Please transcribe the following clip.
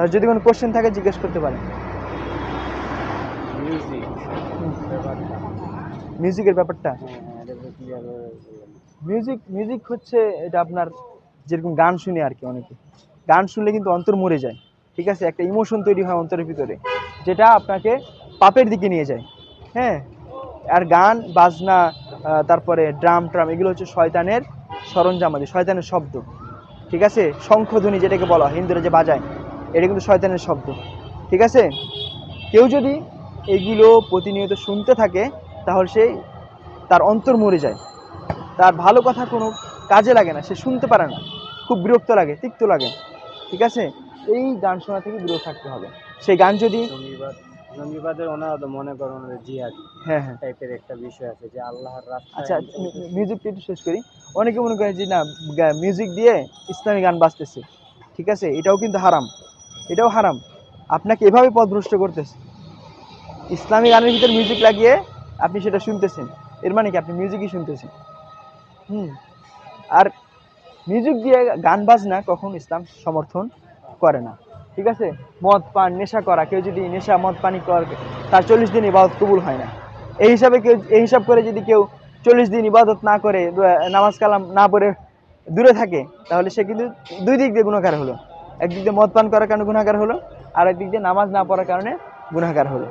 তাহলে যদি কোনো কোশ্চেন থাকে জিজ্ঞেস করতে পারেন। মিউজিক ব্যাপারটা। মিউজিকের ব্যাপারটা, হ্যাঁ হ্যাঁ, এটা ক্লিয়ার বললাম। মিউজিক হচ্ছে এটা আপনার যেরকম গান শুনে আর কি, অনেকে গান শুনলে কিন্তু অন্তর মরে যায়, ঠিক আছে, একটা ইমোশন তৈরি হয় অন্তরের ভিতরে, যেটা আপনাকে পাপের দিকে নিয়ে যায়। হ্যাঁ, আর গান বাজনা তারপরে ড্রাম ট্রাম এগুলো হচ্ছে শয়তানের সরঞ্জামাদি, শয়তানের শব্দ, ঠিক আছে, শঙ্খধ্বনি যেটাকে বলা হয় হিন্দুরা যে বাজায়, এটা কিন্তু শয়তানের শব্দ, ঠিক আছে। কেউ যদি এগুলো প্রতিনিয়ত শুনতে থাকে তাহলে সেই তার অন্তর মরে যায়, তার ভালো কথা কোনো কাজে লাগে না, সে শুনতে পারে না, খুব বিরক্ত লাগে, তিক্ত লাগে, ঠিক আছে। এই গান শোনা থেকে বিরত থাকতে হবে। সেই গান যদি জঙ্গিবাদ, জঙ্গিবাদের ওনারা মনে করেন ওনাদের জিহাদ হ্যাঁ হ্যাঁ টাইপের একটা বিষয় আছে যে আল্লাহর রাস্তায় আচ্ছা, আমি চলতেছি। মিউজিকটা একটু শেষ করি। অনেকে মনে করে যে না, মিউজিক দিয়ে ইসলামী গান বাজতেছে, ঠিক আছে, এটাও কিন্তু হারাম, এটাও হারাম, আপনাকে এভাবে পথভ্রষ্ট করতেছে। ইসলামী গানের ভিতর মিউজিক লাগিয়ে আপনি সেটা শুনতেছেন, এর মানে কি আপনি মিউজিকই শুনতেছেন। হুম। আর মিউজিক দিয়ে গান বাজনা কখন ইসলাম সমর্থন করে না, ঠিক আছে। মদ পান নেশা করা, কেউ যদি নেশা মদ পানি করে তার 40 দিন ইবাদত কবুল হয় না। এই হিসাব করে যদি কেউ 40 দিন ইবাদত না করে, নামাজ কালাম না পড়ে দূরে থাকে, তাহলে সে কিন্তু দুই দিক দিয়ে গুনাহগার হলো। একদিক দিয়ে মদ পান করার কারণে গুনাহগার হলো, আর একদিক দিয়ে নামাজ না পড়ার কারণে গুনাহগার হলো।